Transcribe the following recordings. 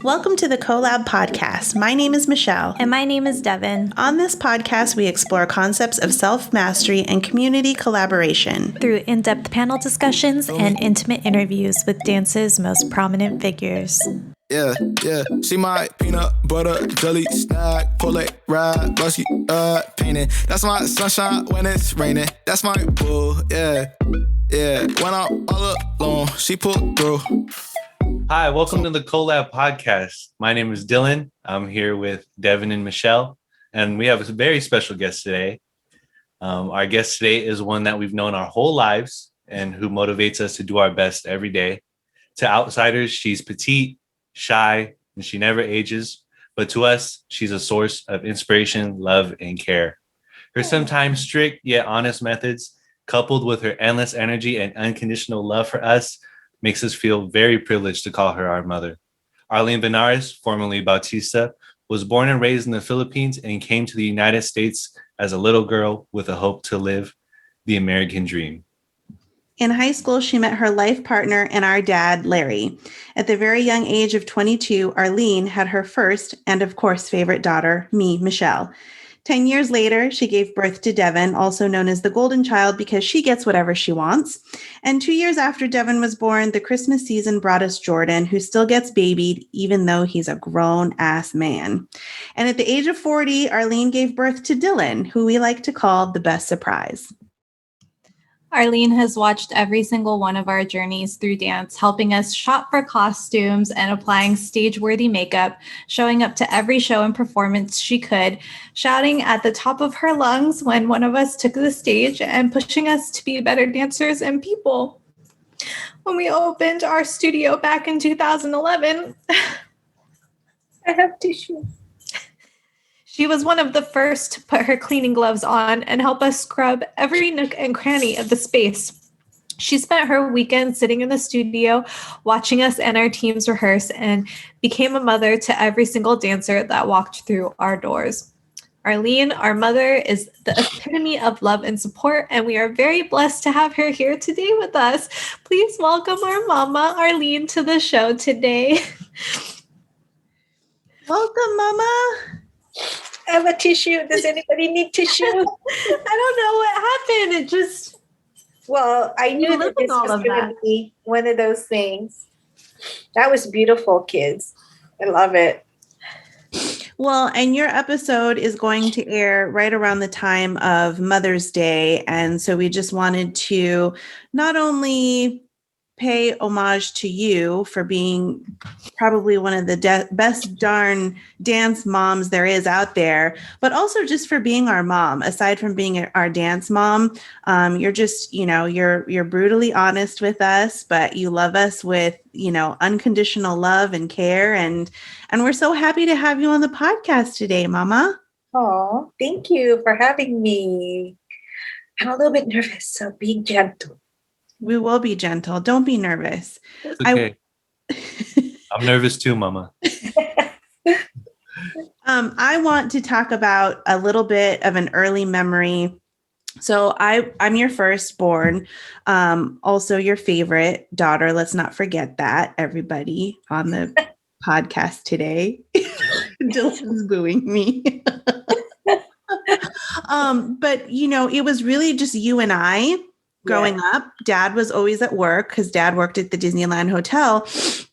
Welcome to the Collab Podcast. My name is Michelle. And my name is Devin. On this podcast, we explore concepts of self-mastery and community collaboration through in-depth panel discussions and intimate interviews with dance's most prominent figures. Yeah, she my peanut butter jelly snack, pull it ride, but she painting. That's my sunshine when it's raining. That's my boo, yeah. When I'm all alone, she pulled through. Hi, welcome to the Collab Podcast. My name is Dylan. I'm here with Devin and Michelle, and we have a very special guest today. Our guest today is one that we've known our whole lives and who motivates us to do our best every day. To outsiders, she's petite, shy, and she never ages. But to us, she's a source of inspiration, love, and care. Her sometimes strict yet honest methods, coupled with her endless energy and unconditional love for us, makes us feel very privileged to call her our mother. Arlene Banares, formerly Bautista, was born and raised in the Philippines and came to the United States as a little girl with a hope to live the American dream. In high school, she met her life partner and our dad, Larry. At the very young age of 22, Arlene had her first and, of course, favorite daughter, me, Michelle. 10 years later, she gave birth to Devin, also known as the golden child because she gets whatever she wants. And 2 years after Devin was born, the Christmas season brought us Jordan, who still gets babied, even though he's a grown-ass man. And at the age of 40, Arlene gave birth to Dylan, who we like to call the best surprise. Arlene has watched every single one of our journeys through dance, helping us shop for costumes and applying stage-worthy makeup, showing up to every show and performance she could, shouting at the top of her lungs when one of us took the stage, and pushing us to be better dancers and people. When we opened our studio back in 2011, I have tissue. She was one of the first to put her cleaning gloves on and help us scrub every nook and cranny of the space. She spent her weekend sitting in the studio, watching us and our teams rehearse, and became a mother to every single dancer that walked through our doors. Arlene, our mother, is the epitome of love and support, and we are very blessed to have her here today with us. Please welcome our mama, Arlene, to the show today. Welcome, Mama. I have a tissue. Does anybody need tissue? I don't know what happened. It just... Well, I knew that this was going to be one of those things. That was beautiful, kids. I love it. Well, and your episode is going to air right around the time of Mother's Day. And so we just wanted to not only pay homage to you for being probably one of the best darn dance moms there is out there, but also just for being our mom. Aside from being our dance mom, you're just, you're brutally honest with us, but you love us with, unconditional love and care. And we're so happy to have you on the podcast today, Mama. Oh, thank you for having me. I'm a little bit nervous, so be gentle. We will be gentle. Don't be nervous. It's okay. I'm nervous too, Mama. I want to talk about a little bit of an early memory. So I'm your firstborn, also your favorite daughter. Let's not forget that, everybody on the podcast today. Dylan's booing me. But, it was really just you and I. Growing up, Dad was always at work because Dad worked at the Disneyland Hotel.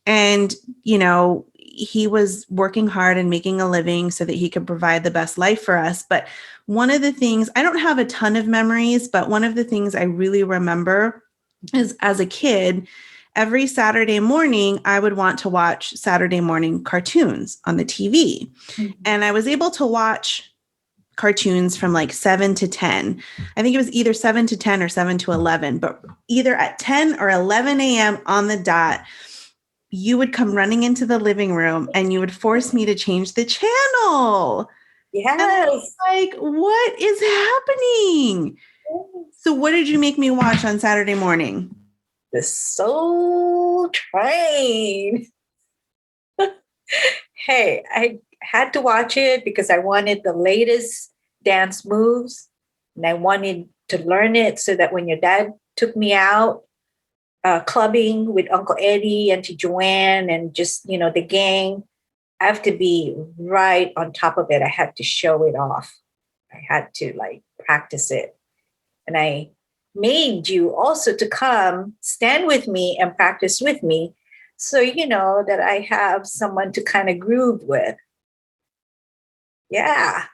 And, he was working hard and making a living so that he could provide the best life for us. But one of the things, I don't have a ton of memories, but one of the things I really remember is as a kid, every Saturday morning, I would want to watch Saturday morning cartoons on the TV. Mm-hmm. And I was able to watch cartoons from like 7 to 10. I think it was either 7 to 10 or 7 to 11, but either at 10 or 11 a.m. on the dot, you would come running into the living room and you would force me to change the channel. Yes. And I was like, what is happening? So what did you make me watch on Saturday morning? The Soul Train. Hey, I had to watch it because I wanted the latest dance moves and I wanted to learn it so that when your dad took me out clubbing with Uncle Eddie, Auntie Joanne, and just, the gang, I have to be right on top of it. I had to show it off. I had to like practice it. And I made you also to come stand with me and practice with me. So, that I have someone to kind of groove with. Yeah.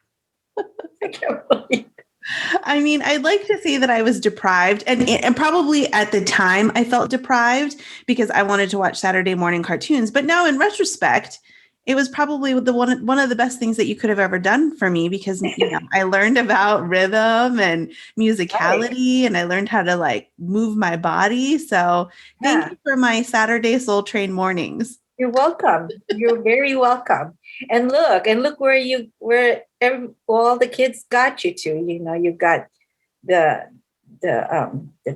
I can't believe. I mean, I'd like to say that I was deprived, and probably at the time I felt deprived because I wanted to watch Saturday morning cartoons. But now, in retrospect, it was probably the one of the best things that you could have ever done for me because I learned about rhythm and musicality, and I learned how to like move my body. So, thank you for my Saturday Soul Train mornings. You're welcome. You're very welcome. And look where all the kids got you to. You've got the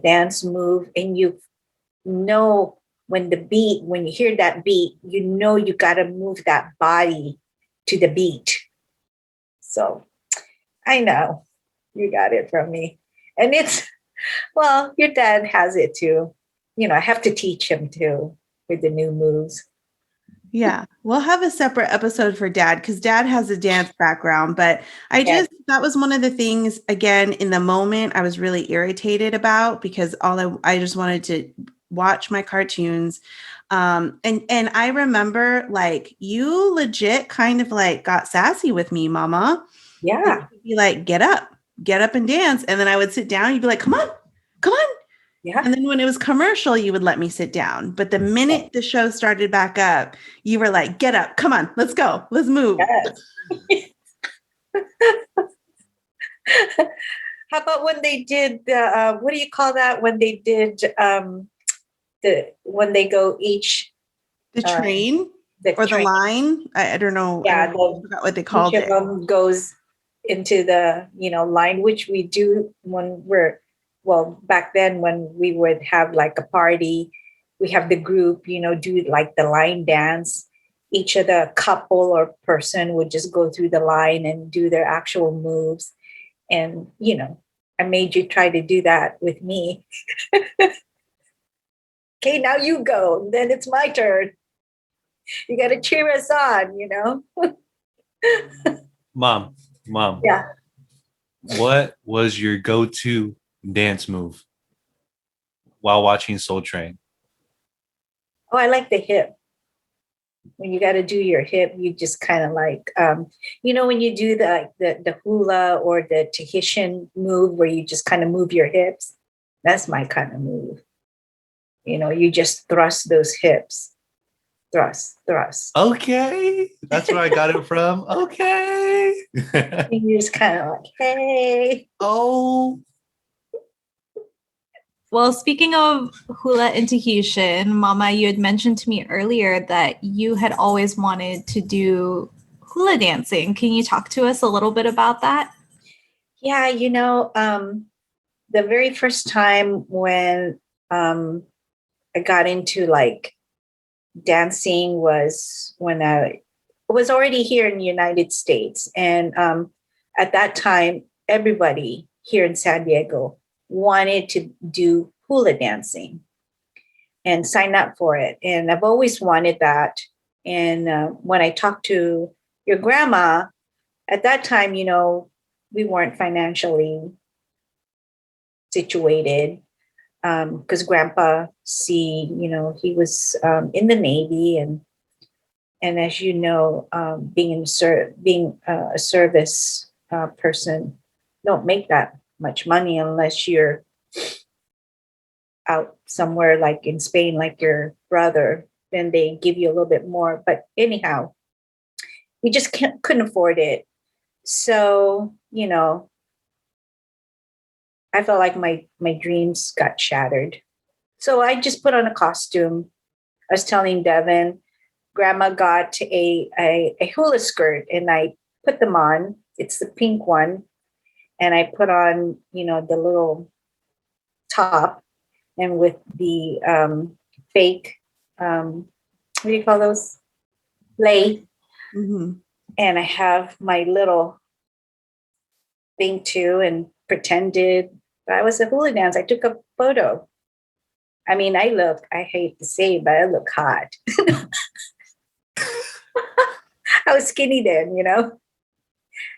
dance move, and you know when you hear that beat, you got to move that body to the beat. So I know you got it from me, and your dad has it too. I have to teach him too with the new moves. Yeah, we'll have a separate episode for Dad because Dad has a dance background. But that was one of the things, again, in the moment I was really irritated about because I just wanted to watch my cartoons. And I remember like you legit kind of like got sassy with me, Mama. Yeah. You'd be like, get up and dance. And then I would sit down. You'd be like, come on. Yeah. And then when it was commercial, you would let me sit down. But the minute the show started back up, you were like, get up, come on, let's go, let's move. Yes. How about when they did what do you call that? When they did when they go each the train or the line? I don't know. Yeah, I forgot what they called it. Each of them goes into the line, which we do when back then when we would have like a party, we have the group, do like the line dance. Each of the couple or person would just go through the line and do their actual moves. And, I made you try to do that with me. Okay, now you go. Then it's my turn. You got to cheer us on, Mom. Yeah. What was your go-to dance move while watching Soul Train? Oh, I like the hip. When you got to do your hip, you just kind of like, when you do the hula or the Tahitian move where you just kind of move your hips, that's my kind of move. You just thrust those hips. Thrust. Okay. That's where I got it from. Okay. You just kind of like, hey. Oh. Well, speaking of hula and Tahitian, Mama, you had mentioned to me earlier that you had always wanted to do hula dancing. Can you talk to us a little bit about that? Yeah, the very first time when I got into like dancing was when I was already here in the United States. And at that time, everybody here in San Diego wanted to do hula dancing and sign up for it. And I've always wanted that. And when I talked to your grandma, at that time, we weren't financially situated because Grandpa C, he was in the Navy. And as you know, being a service person, don't make that much money unless you're out somewhere like in Spain, like your brother, then they give you a little bit more. But anyhow, we just couldn't afford it. So, I felt like my dreams got shattered. So I just put on a costume. I was telling Devin, Grandma got a hula skirt and I put them on. It's the pink one. And I put on, the little top and with the fake, what do you call those? Lei. Mm-hmm. And I have my little thing too and pretended I was a hula dance. I took a photo. I mean, I hate to say it, but I look hot. I was skinny then,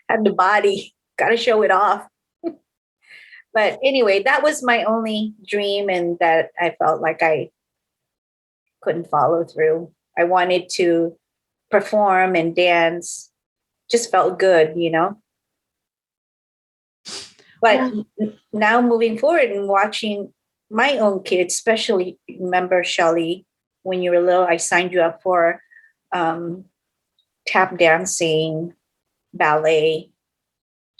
had the body, got to show it off. But anyway, that was my only dream, and that I felt like I couldn't follow through. I wanted to perform and dance, just felt good, But now moving forward and watching my own kids, especially remember, Shelly, when you were little, I signed you up for tap dancing, ballet.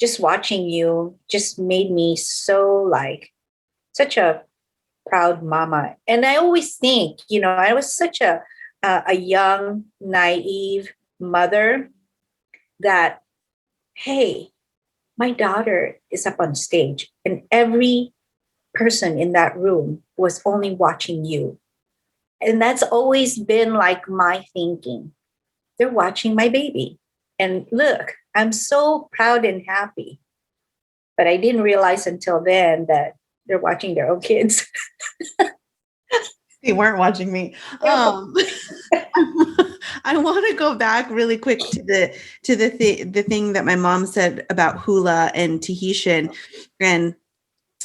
Just watching you just made me so such a proud mama. And I always think, I was such a young, naive mother that, hey, my daughter is up on stage and every person in that room was only watching you. And that's always been my thinking. They're watching my baby. And look, I'm so proud and happy. But I didn't realize until then that they're watching their own kids. They weren't watching me. I want to go back really quick to the thing that my mom said about hula and Tahitian. And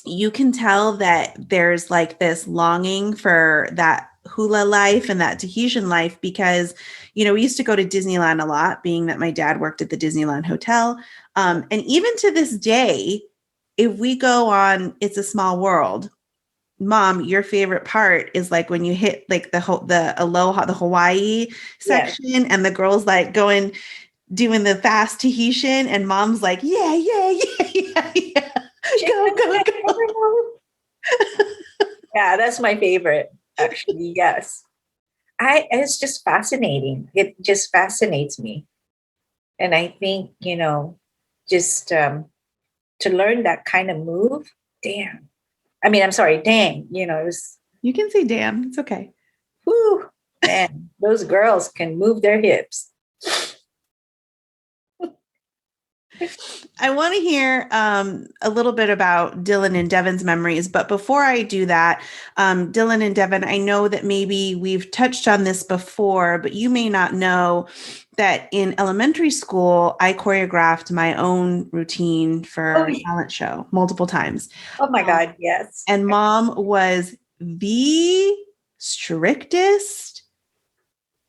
you can tell that there's this longing for that hula life and that Tahitian life because, we used to go to Disneyland a lot, being that my dad worked at the Disneyland Hotel. And even to this day, if we go on It's a Small World, Mom, your favorite part is when you hit the Aloha, the Hawaii section, and the girls doing the fast Tahitian, and Mom's yeah. Go. Yeah, that's my favorite, actually. Yes. It's just fascinating. It just fascinates me. And I think, just to learn that kind of move, damn. I mean, I'm sorry, dang, it was. You can say damn. It's okay. Whew, man, those girls can move their hips. I want to hear a little bit about Dylan and Devin's memories. But before I do that, Dylan and Devin, I know that maybe we've touched on this before, but you may not know that in elementary school, I choreographed my own routine for a talent show multiple times. Oh my God, yes. And Mom was the strictest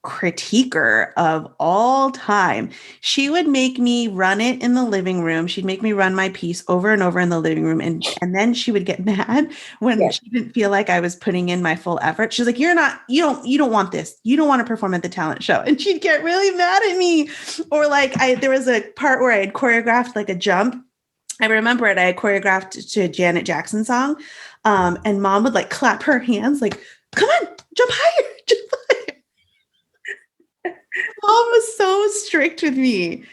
critiquer of all time. She would make me run it in the living room. She'd make me run my piece over and over in the living room. And then she would get mad when she didn't feel like I was putting in my full effort. She's like, you don't want this. You don't want to perform at the talent show. And she'd get really mad at me. Or there was a part where I had choreographed a jump. I remember it. I had choreographed to a Janet Jackson song. And Mom would clap her hands come on, jump higher, jump higher. Mom was so strict with me.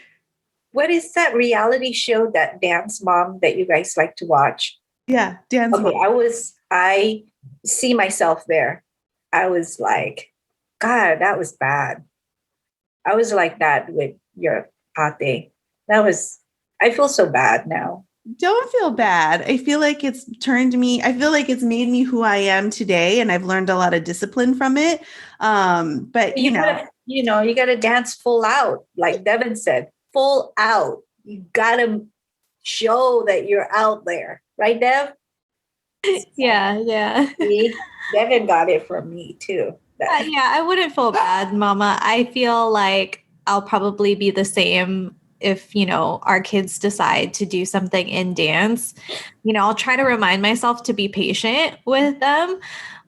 What is that reality show, that Dance Mom, that you guys like to watch? Yeah, Dance Mom. I see myself there. I was like, God, that was bad. I was like that with your ate. I feel so bad now. Don't feel bad. I feel like it's made me who I am today, and I've learned a lot of discipline from it. But you got to dance full out, like Devin said, full out. You got to show that you're out there, right, Dev? Yeah. Devin got it from me too. I wouldn't feel bad, Mama. I feel like I'll probably be the same if, our kids decide to do something in dance. I'll try to remind myself to be patient with them,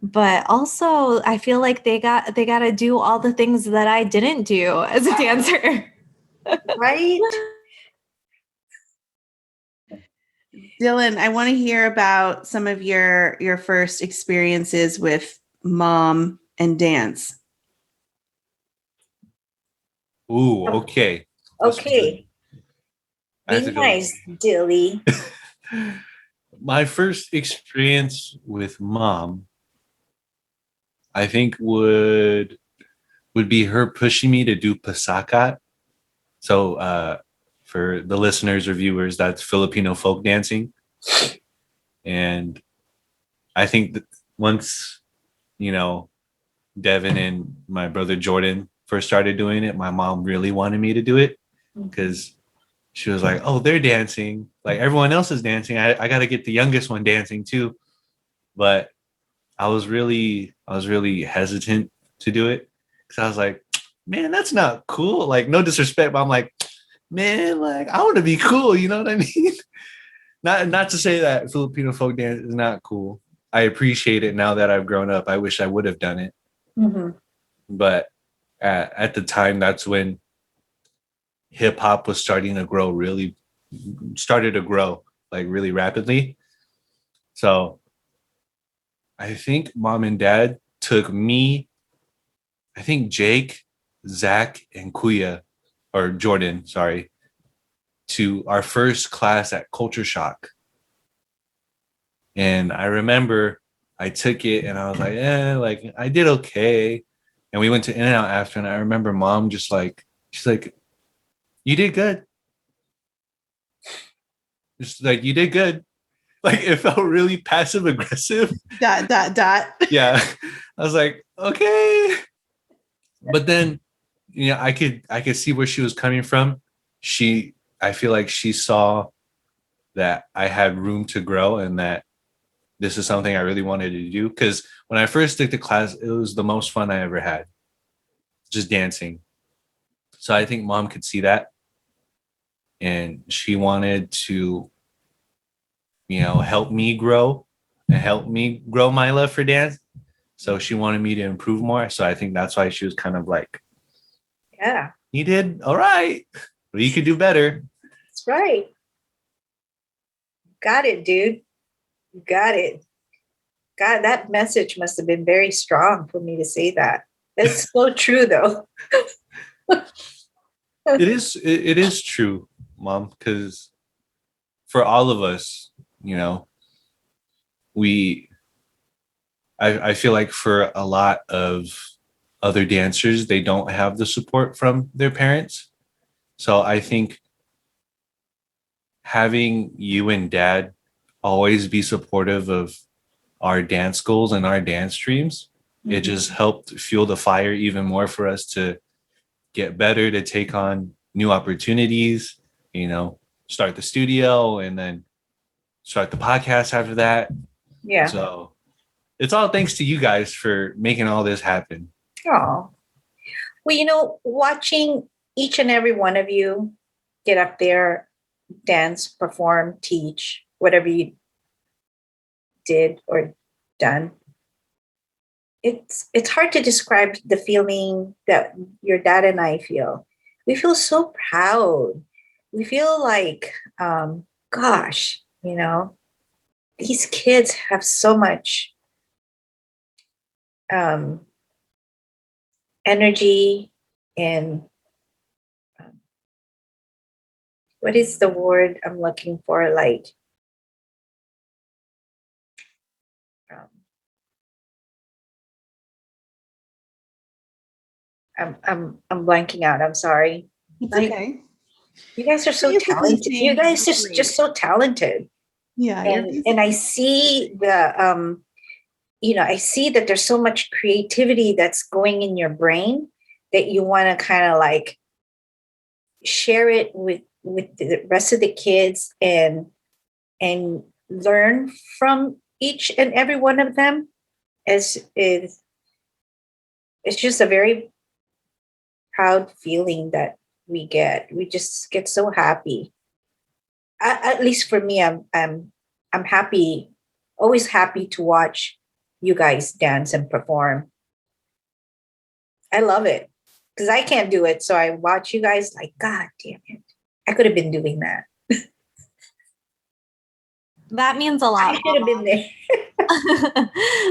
but also I feel like they got to do all the things that I didn't do as a dancer. Right? Dylan, I want to hear about some of your first experiences with Mom and dance. Ooh, okay. Okay. Be nice, Dilly. My first experience with Mom, I think would be her pushing me to do pasakat. So for the listeners or viewers, that's Filipino folk dancing. And I think that once, Devin and my brother Jordan first started doing it, my mom really wanted me to do it because she was like, oh, they're dancing. Like everyone else is dancing. I got to get the youngest one dancing too. But I was really hesitant to do it because I was like, man, that's not cool. Like, no disrespect, but I'm like, man, like I want to be cool. You know what I mean? Not to say that Filipino folk dance is not cool. I appreciate it now that I've grown up. I wish I would have done it. Mm-hmm. But at the time, that's when hip hop was started to grow like really rapidly. So I think mom and dad took me, I think Jake, Zach, and Kuya, or Jordan, sorry, to our first class at Culture Shock. And I remember I took it and I was like, like I did okay. And we went to In-N-Out after, and I remember mom just like, she's like, you did good. Just like, you did good. Like it felt really passive aggressive. ... Yeah. I was like, okay. But then, you know, I could see where she was coming from. I feel like she saw that I had room to grow and that this is something I really wanted to do. Because when I first took the class, it was the most fun I ever had, just dancing. So I think mom could see that. And she wanted to, you know, help me grow and help me grow my love for dance. So she wanted me to improve more. So I think that's why she was kind of like, yeah, you did all right, but you could do better. That's right. Got it, dude. You got it. God, that message must have been very strong for me to say that. It's so true, though. It is true, Mom, because for all of us, you know, I feel like for a lot of other dancers, they don't have the support from their parents. So I think having you and dad always be supportive of our dance goals and our dance dreams, it just helped fuel the fire even more for us to get better, to take on new opportunities, you know, start the studio and then start the podcast after that. Yeah. So it's all thanks to you guys for making all this happen. Oh, well, you know, watching each and every one of you get up there, dance, perform, teach, whatever you did or done, it's hard to describe the feeling that your dad and I feel. We feel so proud. We feel like, gosh, you know, these kids have so much energy and what is the word I'm looking for? Like, I'm blanking out. I'm sorry. It's like, okay. You guys are so talented. You guys are just so talented. Yeah. And I see the you know, I see that there's so much creativity that's going in your brain that you want to kind of like share it with the rest of the kids and learn from each and every one of them. It's just a very proud feeling that we get. We just get so happy. At least for me, I'm happy, always happy to watch you guys dance and perform. I love it because I can't do it. So I watch you guys like, God damn it. I could have been doing that. That means a lot. I should have been there.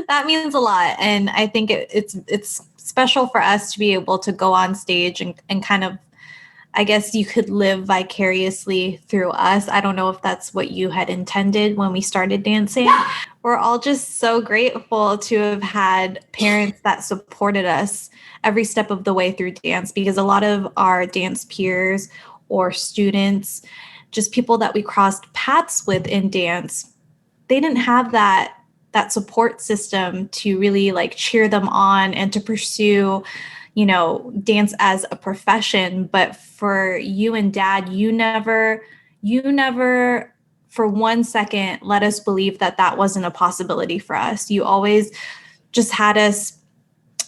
That means a lot. And I think it's special for us to be able to go on stage and kind of, I guess you could live vicariously through us. I don't know if that's what you had intended when we started dancing. We're all just so grateful to have had parents that supported us every step of the way through dance, because a lot of our dance peers or students, just people that we crossed paths with in dance, they didn't have that support system to really like cheer them on and to pursue, dance as a profession. But for you and Dad, you never for 1 second let us believe that wasn't a possibility for us. You always just had us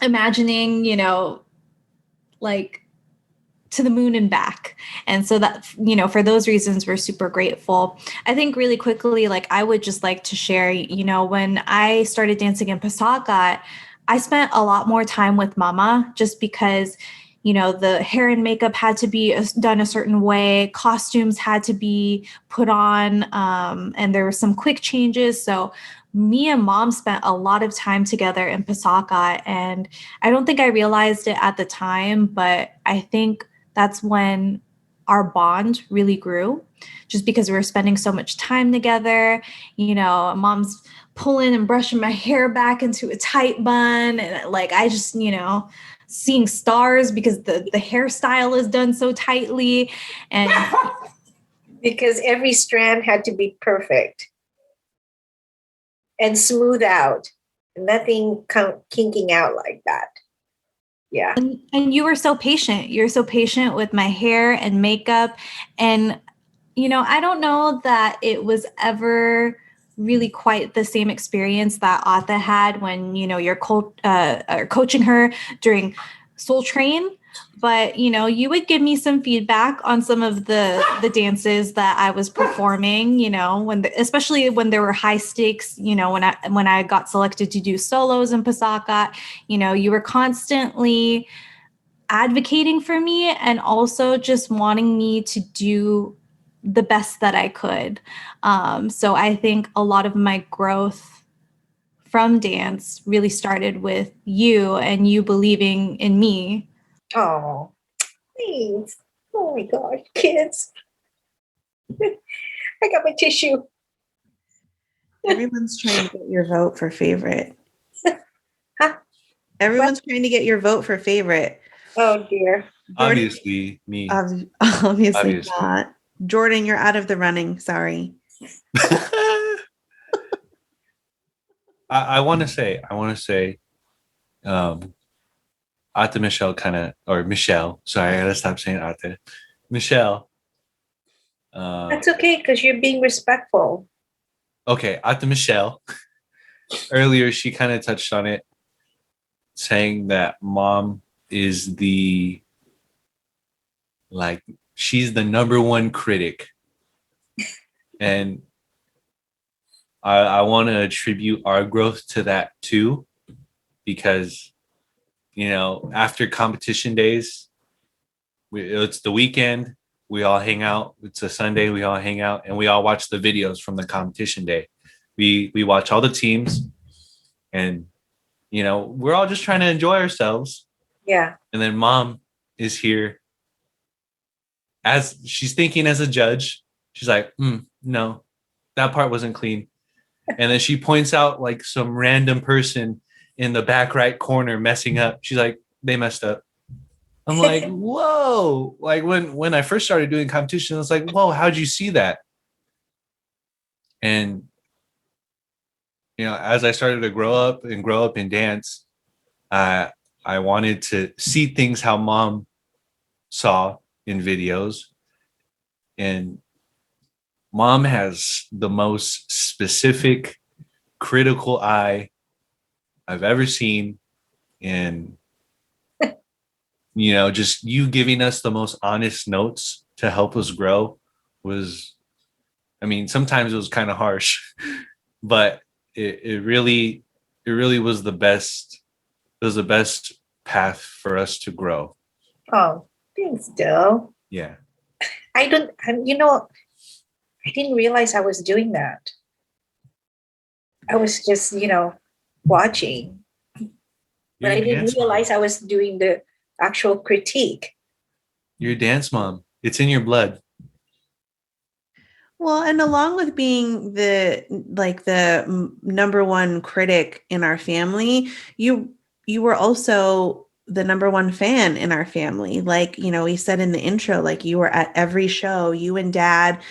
imagining, like to the moon and back. And so that, for those reasons, we're super grateful. I think really quickly, like I would just like to share, when I started dancing in Pasagat, I spent a lot more time with Mama just because, the hair and makeup had to be done a certain way, costumes had to be put on, and there were some quick changes. So me and Mom spent a lot of time together in Pasagat, and I don't think I realized it at the time, but I think that's when our bond really grew, just because we were spending so much time together. Mom's pulling and brushing my hair back into a tight bun, and like I just, seeing stars because the hairstyle is done so tightly, and because every strand had to be perfect and smooth out, nothing kinking out like that. Yeah. And you were so patient. You're so patient with my hair and makeup. And, I don't know that it was ever really quite the same experience that Ata had when, you're coaching her during Soul Train. But, you would give me some feedback on some of the dances that I was performing, especially when there were high stakes, when I got selected to do solos in Pasagat, you were constantly advocating for me and also just wanting me to do the best that I could. So I think a lot of my growth from dance really started with you and you believing in me. Oh, thanks. Oh my gosh, kids. I got my tissue. Everyone's trying to get your vote for favorite. Huh? Everyone's trying to get your vote for favorite. Oh dear. Obviously, me. Obviously not. Jordan, you're out of the running. Sorry. I want to say, Ate Michelle, sorry, I gotta stop saying Ate. Michelle. That's okay, because you're being respectful. Okay, Ate Michelle. Earlier, she kind of touched on it, saying that Mom is she's the number one critic. And I want to attribute our growth to that too, because, after competition days, it's the weekend, we all hang out. It's a Sunday, we all hang out, and we all watch the videos from the competition day. We watch all the teams, and, we're all just trying to enjoy ourselves. Yeah. And then Mom is here as she's thinking as a judge. She's like, no, that part wasn't clean. And then she points out like some random person in the back right corner messing up. She's like, they messed up. I'm like, whoa. Like when I first started doing competition, I was like, whoa, how'd you see that? And, as I started to grow up in dance, I wanted to see things how Mom saw in videos. And Mom has the most specific, critical eye I've ever seen. And, just you giving us the most honest notes to help us grow was, sometimes it was kind of harsh, but it really was the best. It was the best path for us to grow. Oh, thanks, Dill. Yeah. I didn't realize I was doing that. I was just, watching. But I didn't realize I was doing the actual critique. You're a dance mom. It's in your blood. Well, and along with being the number one critic in our family, you were also the number one fan in our family. Like, we said in the intro, like you were at every show, you and dad,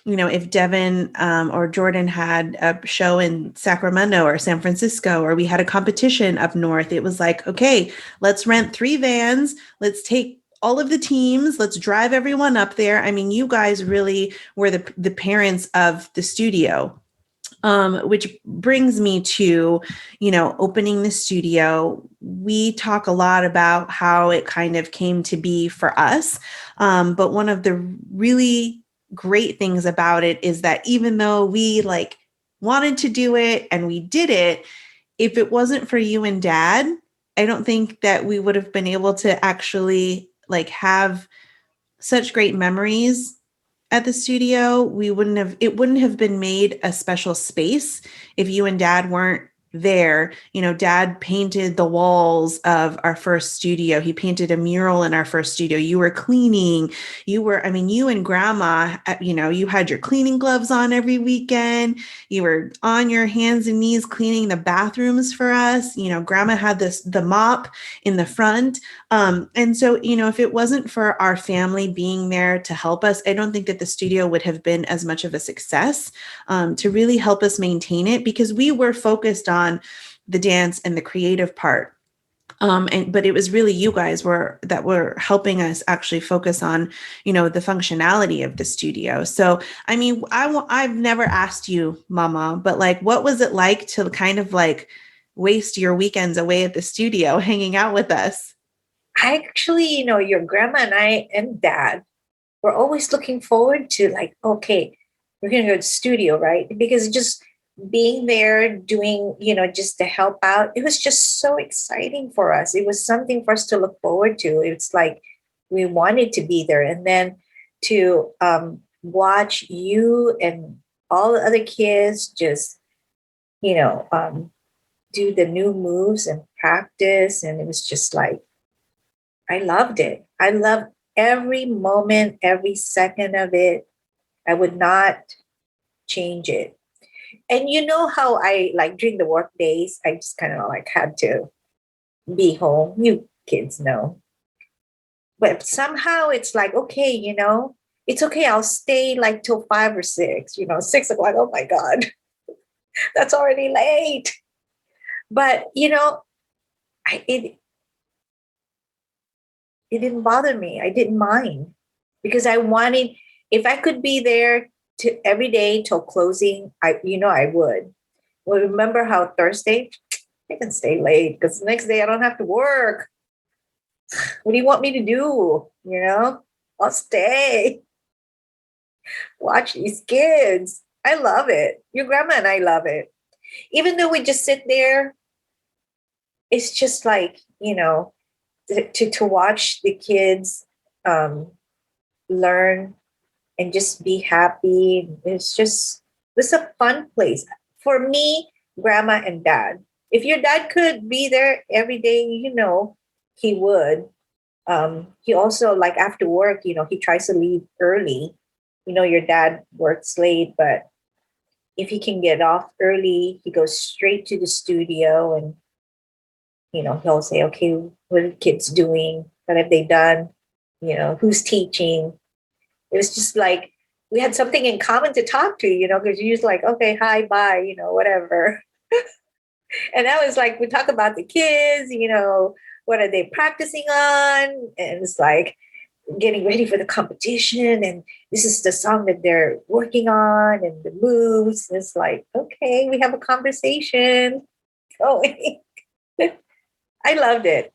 if Devin or Jordan had a show in Sacramento or San Francisco, or we had a competition up north, it was like, okay, let's rent 3 vans. Let's take all of the teams. Let's drive everyone up there. I mean, you guys really were the parents of the studio. Which brings me to, opening the studio. We talk a lot about how it kind of came to be for us. But one of the really great things about it is that even though we like wanted to do it and we did it, if it wasn't for you and dad, I don't think that we would have been able to actually like have such great memories at the studio. It wouldn't have been made a special space if you and dad weren't there. Dad painted the walls of our first studio. He painted a mural in our first studio. You were cleaning. You and grandma, you had your cleaning gloves on every weekend. You were on your hands and knees cleaning the bathrooms for us. Grandma had the mop in the front. And so, if it wasn't for our family being there to help us, I don't think that the studio would have been as much of a success to really help us maintain it, because we were focused on the dance and the creative part. But it was really you guys that were helping us actually focus on, the functionality of the studio. So, I mean, I've never asked you, Mama, but like, what was it like to kind of like waste your weekends away at the studio hanging out with us? I actually, your grandma and I and dad were always looking forward to like, okay, we're going to go to the studio, right? Because just being there doing, just to help out, it was just so exciting for us. It was something for us to look forward to. It's like we wanted to be there. And then to watch you and all the other kids just, do the new moves and practice. And it was just like, I loved it. I loved every moment, every second of it. I would not change it. And you know how I like during the work days, I just kind of like had to be home. You kids know. But somehow it's like, okay, it's okay. I'll stay like till 5 or 6, 6 o'clock. Oh my God, that's already late. But, it didn't bother me. I didn't mind because I wanted, if I could be there to every day till closing, I would. Well, remember how Thursday, I can stay late because the next day I don't have to work. What do you want me to do? I'll stay. Watch these kids. I love it. Your grandma and I love it. Even though we just sit there, it's just like, to watch the kids learn and just be happy. It's a fun place for me, grandma and dad. If your dad could be there every day, he would. He also, like after work, he tries to leave early. Your dad works late, but if he can get off early, he goes straight to the studio and, he'll say, okay, what are the kids doing? What have they done? Who's teaching? It was just like we had something in common to talk to, because you just like, okay, hi, bye, whatever. And that was like, we talk about the kids, what are they practicing on? And it's like getting ready for the competition. And this is the song that they're working on and the moves. And it's like, okay, we have a conversation going. I loved it.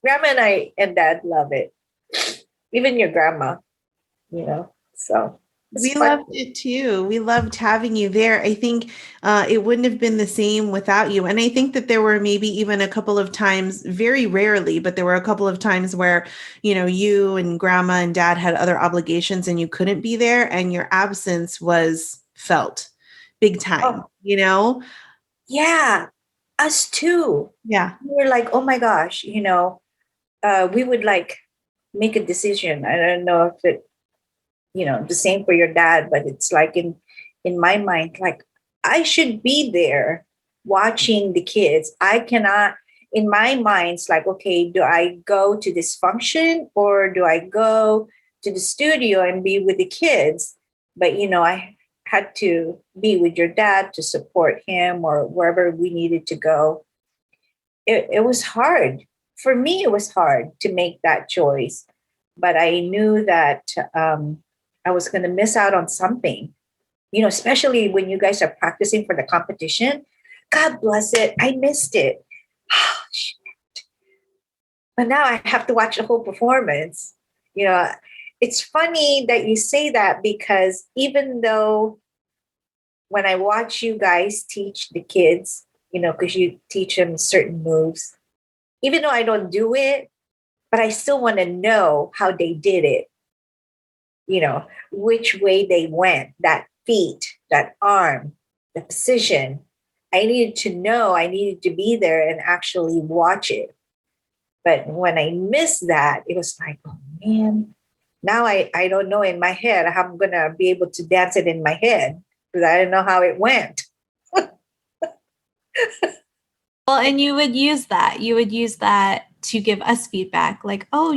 Grandma and I and dad love it. Even your grandma, so. We loved it too. We loved having you there. I think it wouldn't have been the same without you. And I think that there were maybe even a couple of times, very rarely, but there were a couple of times where, you and grandma and dad had other obligations and you couldn't be there and your absence was felt big time, Yeah, us too. Yeah. We were like, oh my gosh, we would like make a decision. I don't know if it, the same for your dad, but it's like in my mind, like I should be there watching the kids. I cannot, in my mind, it's like, okay, do I go to this function or do I go to the studio and be with the kids? But, I had to be with your dad to support him or wherever we needed to go. It was hard. For me, it was hard to make that choice. But I knew that I was going to miss out on something, especially when you guys are practicing for the competition. God bless it. I missed it. But now I have to watch the whole performance. It's funny that you say that, because even though when I watch you guys teach the kids, because you teach them certain moves, even though I don't do it, but I still want to know how they did it, which way they went, that feet, that arm, the position. I needed to know, I needed to be there and actually watch it. But when I missed that, it was like, oh man, now I don't know in my head how I'm going to be able to dance it in my head, because I didn't know how it went. Well, and you would use that. You would use that to give us feedback, like, oh,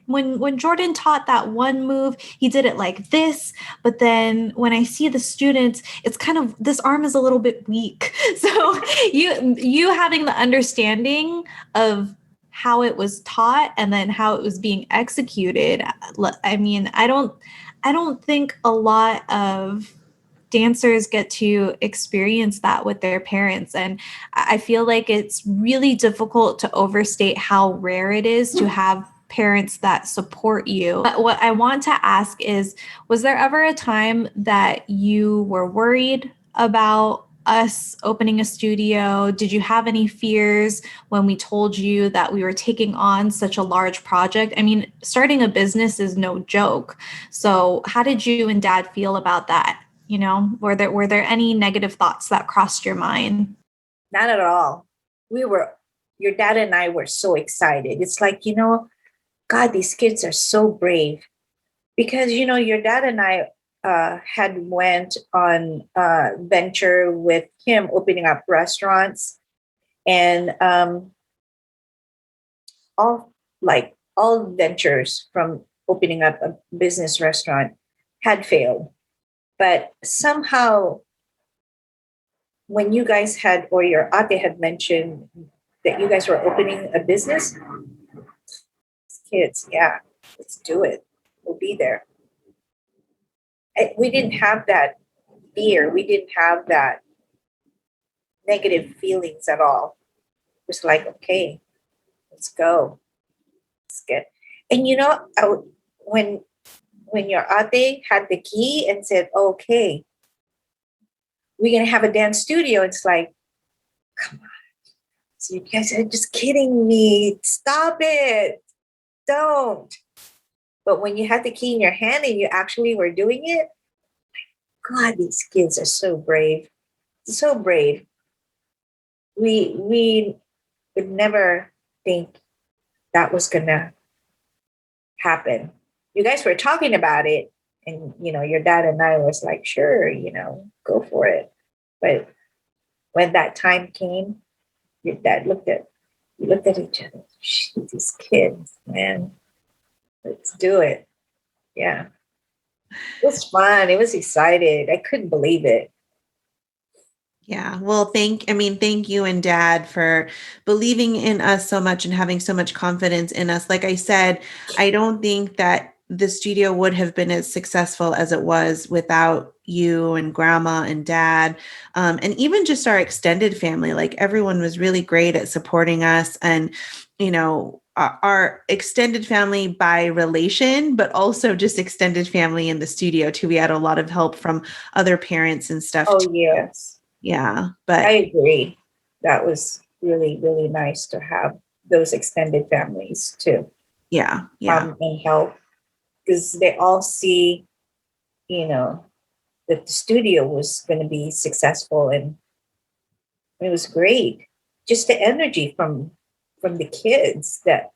when Jordan taught that one move, he did it like this. But then when I see the students, it's kind of, this arm is a little bit weak. So you having the understanding of how it was taught and then how it was being executed. I mean, I don't think a lot of dancers get to experience that with their parents. And I feel like it's really difficult to overstate how rare it is to have parents that support you. But what I want to ask is, was there ever a time that you were worried about us opening a studio? Did you have any fears when we told you that we were taking on such a large project? I mean, starting a business is no joke. So how did you and Dad feel about that? Were there any negative thoughts that crossed your mind? Not at all. Your dad and I were so excited. It's like, God, these kids are so brave. Because, your dad and I had went on a venture with him opening up restaurants, and all ventures from opening up a business restaurant had failed. But somehow, when you guys had, or your ate had mentioned that you guys were opening a business, kids, yeah, let's do it. We'll be there. We didn't have that fear. We didn't have that negative feelings at all. It was like, okay, let's go. Let's get. And when your ate had the key and said, okay, we're going to have a dance studio, it's like, come on. So you guys are just kidding me. Stop it. Don't. But when you had the key in your hand and you actually were doing it, God, these kids are so brave. So brave. We would never think that was going to happen. You guys were talking about it, and, your dad and I was like, sure, go for it. But when that time came, your dad looked at each other. These kids, man, let's do it. Yeah. It was fun. It was excited. I couldn't believe it. Yeah. Well, thank you and Dad for believing in us so much and having so much confidence in us. Like I said, I don't think that the studio would have been as successful as it was without you and Grandma and Dad. And even just our extended family. Like, everyone was really great at supporting us, and, our extended family by relation, but also just extended family in the studio too. We had a lot of help from other parents and stuff. Oh, too. yes. Yeah. But I agree. That was really, really nice to have those extended families too. Yeah. And help, because they all see, that the studio was going to be successful, and it was great. Just the energy from the kids that,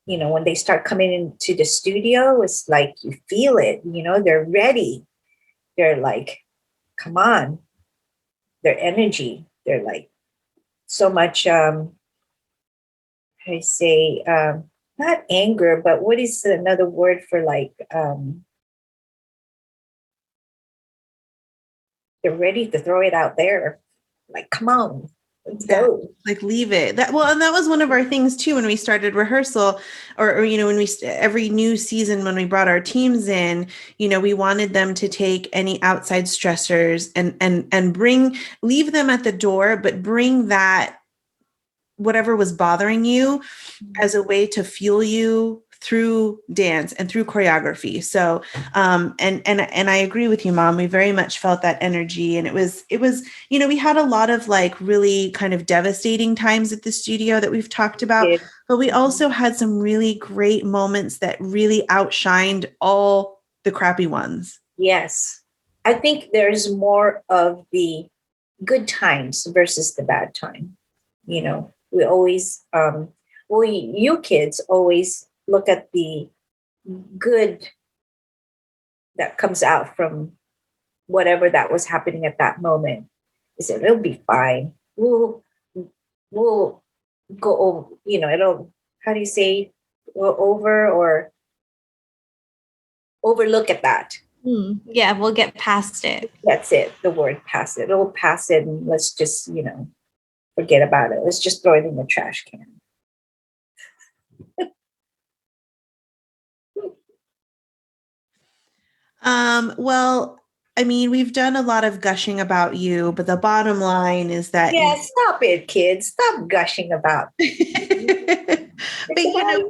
when they start coming into the studio, it's like you feel it, they're ready. They're like, come on, their energy. They're like so much I say, not anger, but what is another word for like, they're ready to throw it out there. Like, come on, let's go. Like leave it. That well, and that was one of our things too when we started rehearsal, or you know, when we every new season when we brought our teams in, you know, we wanted them to take any outside stressors and leave them at the door, but bring that whatever was bothering you as a way to fuel you through dance and through choreography. So, and I agree with you, Mom. We very much felt that energy, and it was, you know, we had a lot of like really kind of devastating times at the studio that we've talked about, but we also had some really great moments that really outshined all the crappy ones. Yes. I think there's more of the good times versus the bad time. You know, we always, you kids always look at the good that comes out from whatever that was happening at that moment. You said, it'll be fine. We'll go over, you know, it'll, how do you say, we'll over or overlook at that. Yeah, we'll get past it. That's it. The word pass it. It'll pass it and let's just, you know, forget about it. Let's just throw it in the trash can. Well, I mean, we've done a lot of gushing about you, but the bottom line is that yeah, stop it, kids. Stop gushing about. But you know,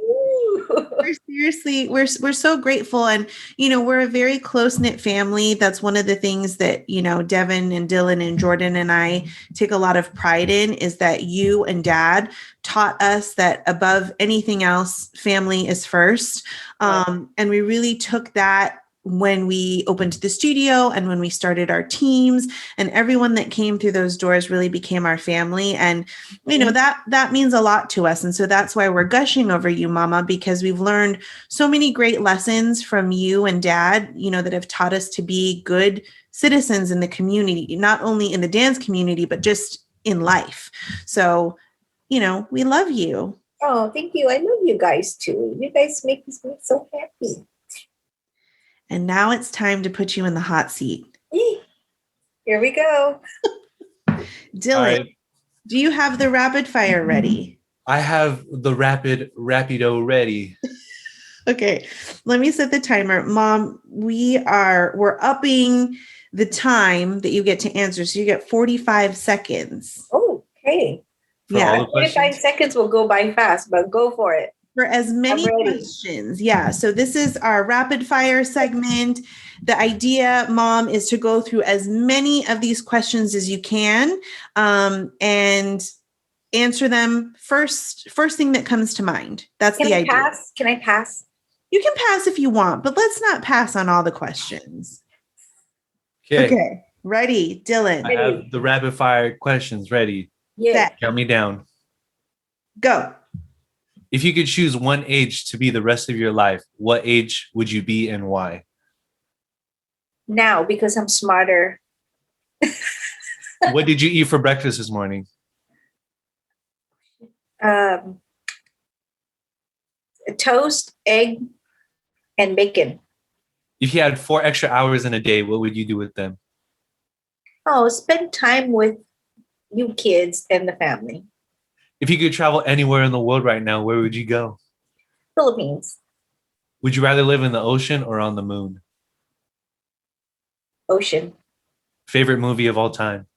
we're so grateful, and you know, we're a very close-knit family. That's one of the things that, you know, Devin and Dylan and Jordan and I take a lot of pride in, is that you and Dad taught us that above anything else, family is first. And we really took that when we opened the studio and when we started our teams, and everyone that came through those doors really became our family. And, you know, that means a lot to us. And so that's why we're gushing over you, Mama, because we've learned so many great lessons from you and Dad, you know, that have taught us to be good citizens in the community, not only in the dance community, but just in life. So, you know, we love you. Oh, thank you. I love you guys too. You guys make me so happy. And now it's time to put you in the hot seat. Here we go. Dylan, do you have the rapid fire ready? I have the rapido ready. Okay, let me set the timer. Mom, we're upping the time that you get to answer. So you get 45 seconds. Oh, okay. Yeah. 45 seconds will go by fast, but go for it. For as many questions. Yeah. So this is our rapid fire segment. The idea, Mom, is to go through as many of these questions as you can, and answer them first thing that comes to mind. That's the idea. Can I pass? You can pass if you want, but let's not pass on all the questions. Okay. Ready, Dylan? I have the rapid fire questions ready. Yeah. Count me down. Go. If you could choose one age to be the rest of your life, what age would you be and why? Now, because I'm smarter. What did you eat for breakfast this morning? Toast, egg, and bacon. If you had 4 extra hours in a day, what would you do with them? Oh, spend time with you kids and the family. If you could travel anywhere in the world right now, where would you go? Philippines. Would you rather live in the ocean or on the moon? Ocean. Favorite movie of all time?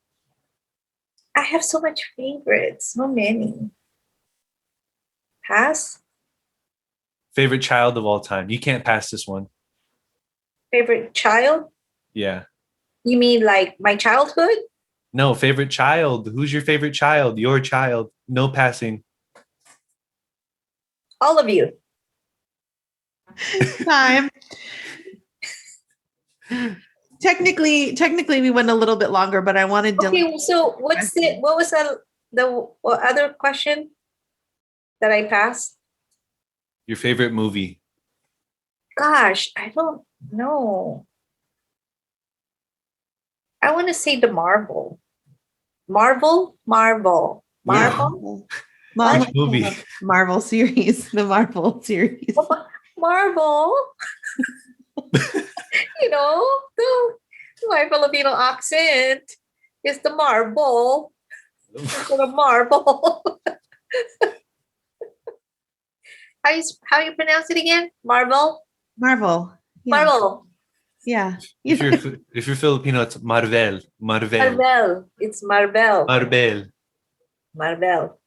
I have so much favorites. So many. Pass? Favorite child of all time? You can't pass this one. Favorite child? Yeah. You mean like my childhood? No, favorite child. Who's your favorite child? Your child. No passing. All of you. Time. Technically, we went a little bit longer, but I wanted to. Okay, so what was the other question that I passed? Your favorite movie? Gosh, I don't know. I want to say the Marvel. Marvel? Yeah. Mom, Which movie? Marvel series, the Marvel series. Marvel. You know, my Filipino accent is the marble. The marble. How you pronounce it again? Marvel. Marvel. Yeah. Marvel. Yeah. If you're Filipino, it's Marvel. Marvel. It's Marvel. Marvel. Marvel.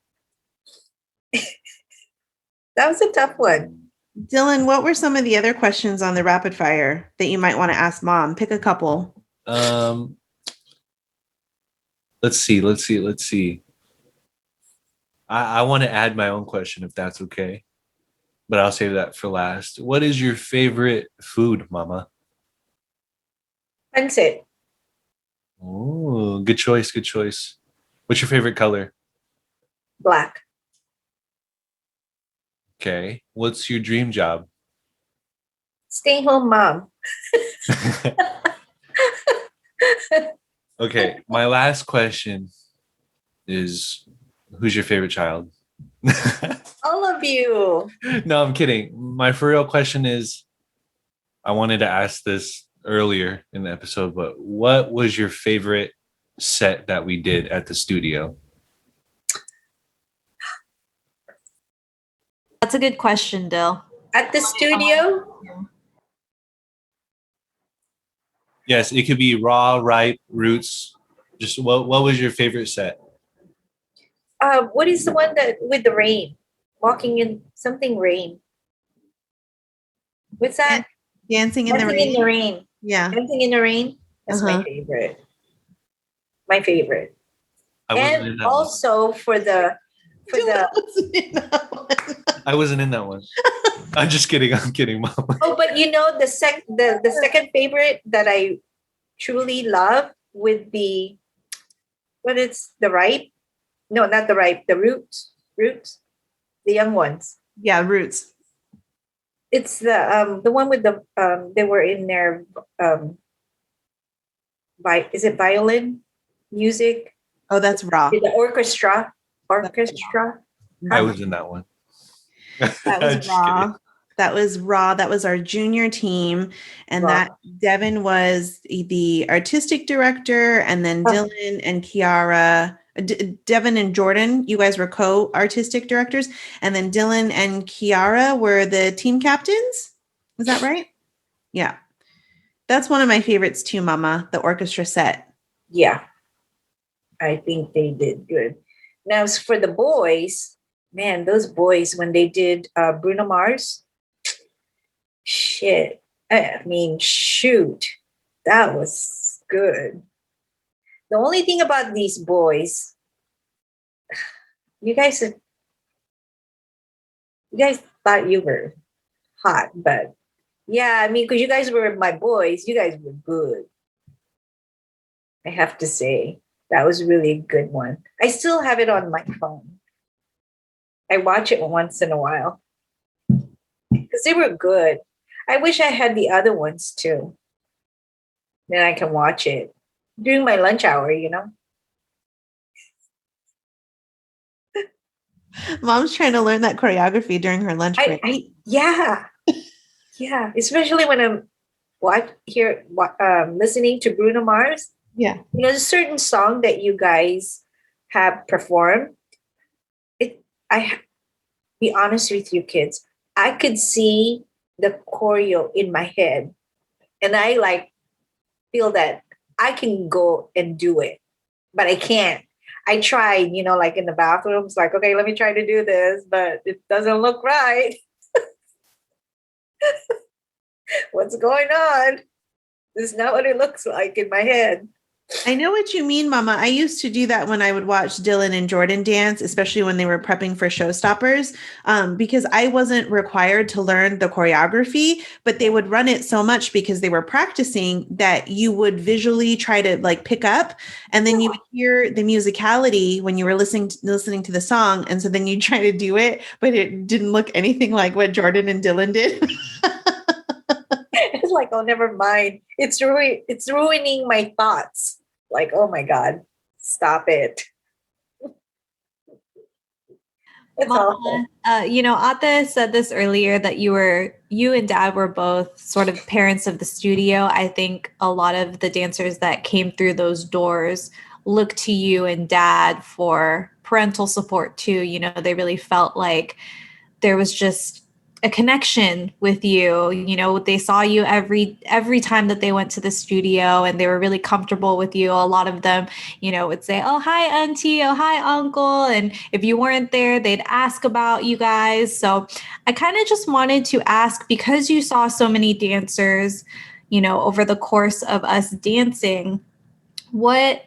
That was a tough one. Dylan, what were some of the other questions on the rapid fire that you might want to ask Mom? Pick a couple. Let's see. I want to add my own question if that's okay, but I'll save that for last. What is your favorite food, Mama? Pancit. Oh, good choice. Good choice. What's your favorite color? Black. Okay. What's your dream job? Stay home mom. Okay. My last question is, who's your favorite child? All of you. No, I'm kidding. My for real question is, I wanted to ask this earlier in the episode, but what was your favorite set that we did at the studio? That's a good question, Dill. At the studio? Yes, it could be raw, ripe, roots. Just what was your favorite set? What is the one that with the rain? Walking in something rain. What's that? Dancing in the Dancing in the rain. rain. Yeah. Dancing in the rain. That's my favorite. My favorite. I wasn't in And that one. also for the I wasn't in that one. I'm just kidding. I'm kidding, Mom. oh, but you know the second favorite that I truly love would be what it's the ripe. No, not the ripe, the roots. The young ones. Yeah, roots. It's the one with the they were in their is it violin music? Oh, that's raw. The orchestra. I was in that one. That was Just raw. kidding. That was raw. That was our junior team. And Raw. that Devin was the artistic director, and then Dylan and Kiara, Devin and Jordan, you guys were co-artistic directors. And then Dylan and Kiara were the team captains. Is that right? Yeah. That's one of my favorites too, Mama, the orchestra set. Yeah. I think they did good. Now, as for the boys, man, those boys, when they did Bruno Mars, shit. I mean, shoot. That was good. The only thing about these boys, you guys thought you were hot, but yeah, I mean, because you guys were my boys, you guys were good. I have to say. That was really a good one. I still have it on my phone. I watch it once in a while because they were good. I wish I had the other ones too. Then I can watch it during my lunch hour, you know. Mom's trying to learn that choreography during her lunch break. Yeah. Especially when I'm listening to Bruno Mars. Yeah. You know, there's a certain song that you guys have performed. Be honest with you, kids. I could see the choreo in my head, and I feel that I can go and do it, but I can't. I tried, you know, like in the bathroom. It's like, okay, let me try to do this, but it doesn't look right. What's going on? This is not what it looks like in my head. I know what you mean, Mama. I used to do that when I would watch Dylan and Jordan dance, especially when they were prepping for showstoppers, because I wasn't required to learn the choreography, but they would run it so much because they were practicing that you would visually try to like pick up, and then you would hear the musicality when you were listening to the song, and so then you try to do it, but it didn't look anything like what Jordan and Dylan did. It's like, oh, never mind. It's ruining my thoughts. Like, oh my God, stop it. It's all. Mama, Ate said this earlier that you and Dad were both sort of parents of the studio. I think a lot of the dancers that came through those doors looked to you and Dad for parental support too. They really felt like there was just a connection with you. They saw you every time that they went to the studio, and they were really comfortable with you. A lot of them, would say, "Oh, hi, auntie. Oh, hi, uncle." And if you weren't there, they'd ask about you guys. So I kind of just wanted to ask, because you saw so many dancers, over the course of us dancing, what's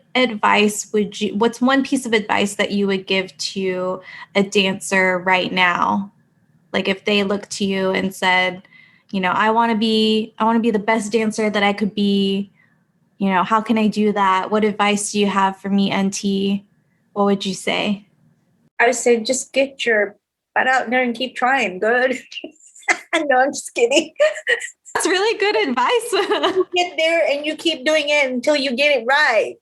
one piece of advice that you would give to a dancer right now? Like if they looked to you and said, I want to be the best dancer that I could be, how can I do that? What advice do you have for me, NT? What would you say? I would say just get your butt out there and keep trying. Good. No, I'm just kidding. That's really good advice. You get there and you keep doing it until you get it right.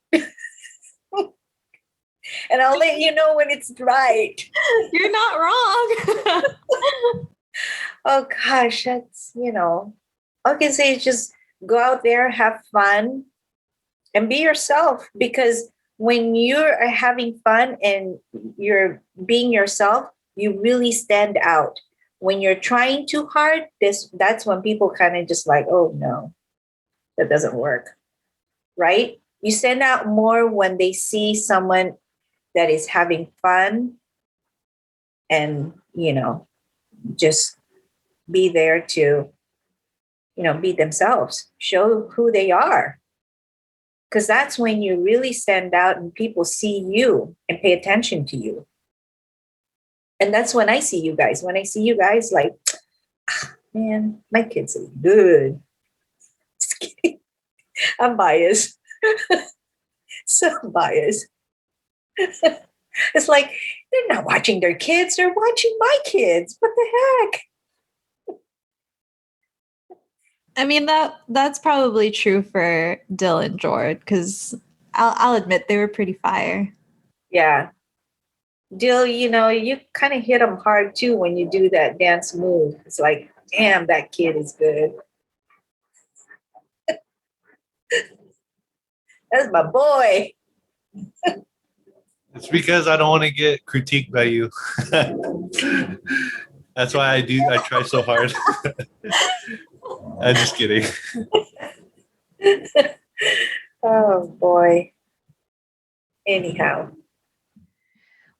And I'll let you know when it's right. You're not wrong. Oh gosh, that's, all I can say is just go out there, have fun, and be yourself. Because when you're having fun and you're being yourself, you really stand out. When you're trying too hard, that's when people kind of just like, oh no, that doesn't work. Right? You stand out more when they see someone that is having fun and, just be there to, be themselves, show who they are. Because that's when you really stand out and people see you and pay attention to you. And that's when I see you guys. When I see you guys, like, man, my kids are good. Just kidding. I'm biased. So biased. It's like, they're not watching their kids. They're watching my kids. What the heck? I mean, that's probably true for Dylan Jord, because I'll admit they were pretty fire. Yeah. Dill, you kind of hit them hard too when you do that dance move. It's like, damn, that kid is good. That's my boy. It's because I don't want to get critiqued by you. That's why I try so hard. I'm just kidding. Oh boy. Anyhow.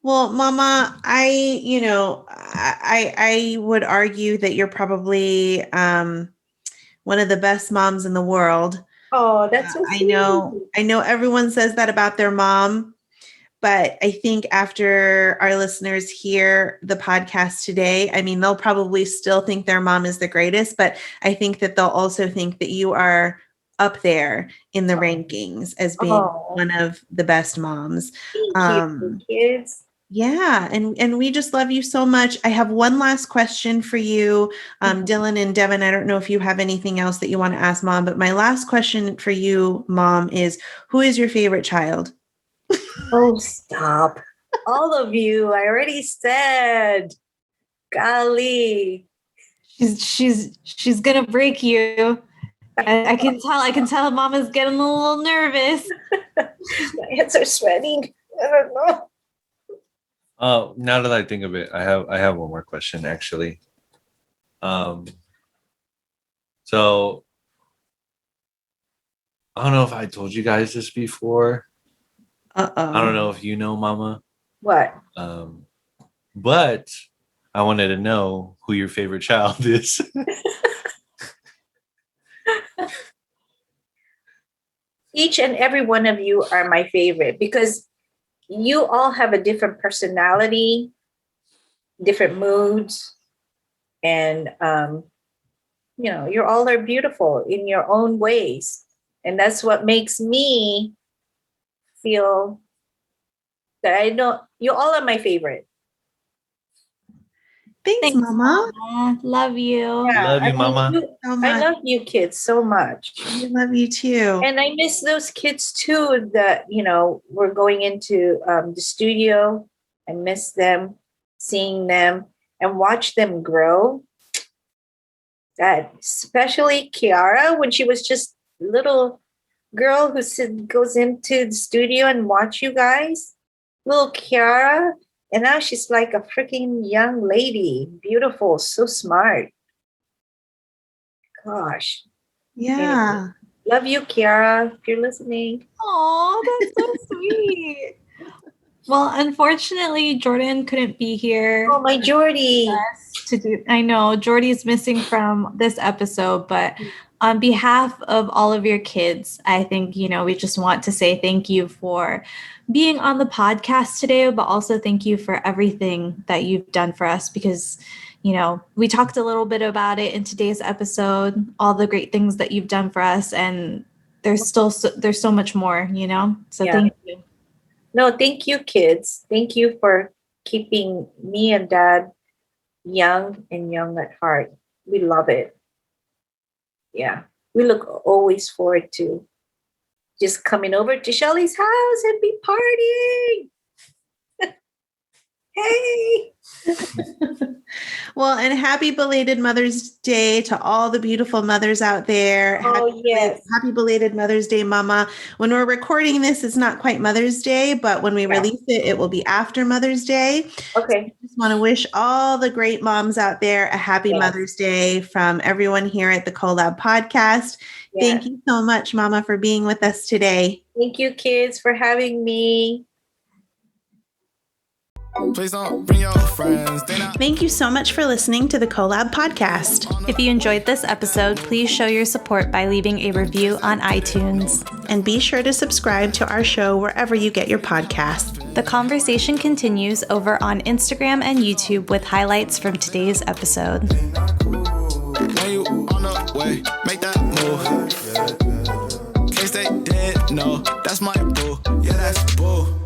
Well, Mama, I would argue that you're probably one of the best moms in the world. Oh, that's so sweet. I know everyone says that about their mom, but I think after our listeners hear the podcast today, I mean, they'll probably still think their mom is the greatest, but I think that they'll also think that you are up there in the rankings as being one of the best moms. Thank you, kids. Yeah. And we just love you so much. I have one last question for you, Dylan and Devin. I don't know if you have anything else that you want to ask Mom, but my last question for you, Mom, is who is your favorite child? Oh, stop. All of you. I already said. Golly. She's gonna break you. I can tell Mama's getting a little nervous. My hands are sweating. I don't know. Now that I think of it, I have one more question actually. So I don't know if I told you guys this before. I don't know if you know, Mama. What? But I wanted to know who your favorite child is. Each and every one of you are my favorite because you all have a different personality, different moods, and you all are beautiful in your own ways. And that's what makes me feel that I know you all are my favorite. Thanks, Mama. Love you. Yeah, Love you, Mama. I love you kids so much. I love you too. And I miss those kids too that, were going into the studio. I miss them. seeing them and watch them grow. That especially Kiara, when she was just a little girl who goes into the studio and watch you guys. Little Kiara. And now she's like a freaking young lady. Beautiful, so smart. Gosh. Yeah. Anyway, love you, Kiara, if you're listening. Oh, that's so sweet. Well, unfortunately, Jordan couldn't be here. Oh, my Jordy. I know Jordy's missing from this episode, but on behalf of all of your kids, I think, we just want to say thank you for being on the podcast today, but also thank you for everything that you've done for us because, we talked a little bit about it in today's episode, all the great things that you've done for us. And there's so much more, so thank you. No, thank you, kids. Thank you for keeping me and Dad young and young at heart. We love it. Yeah. We look always forward to just coming over to Shelly's house and be partying. Hey. Well, and happy belated Mother's Day to all the beautiful mothers out there. Oh, yes. Happy belated Mother's Day, Mama. When we're recording this, it's not quite Mother's Day, but when we release it, it will be after Mother's Day. Okay. I just want to wish all the great moms out there a happy Mother's Day from everyone here at the Collab Podcast. Yeah. Thank you so much, Mama, for being with us today. Thank you, kids, for having me. Please don't bring your friends. Thank you so much for listening to the Collab Podcast. If you enjoyed this episode, please show your support by leaving a review on iTunes. And be sure to subscribe to our show wherever you get your podcast. The conversation continues over on Instagram and YouTube with highlights from today's episode. When you on the way, make that move. Can't stay dead, no, that's my boo. Yeah, that's boo.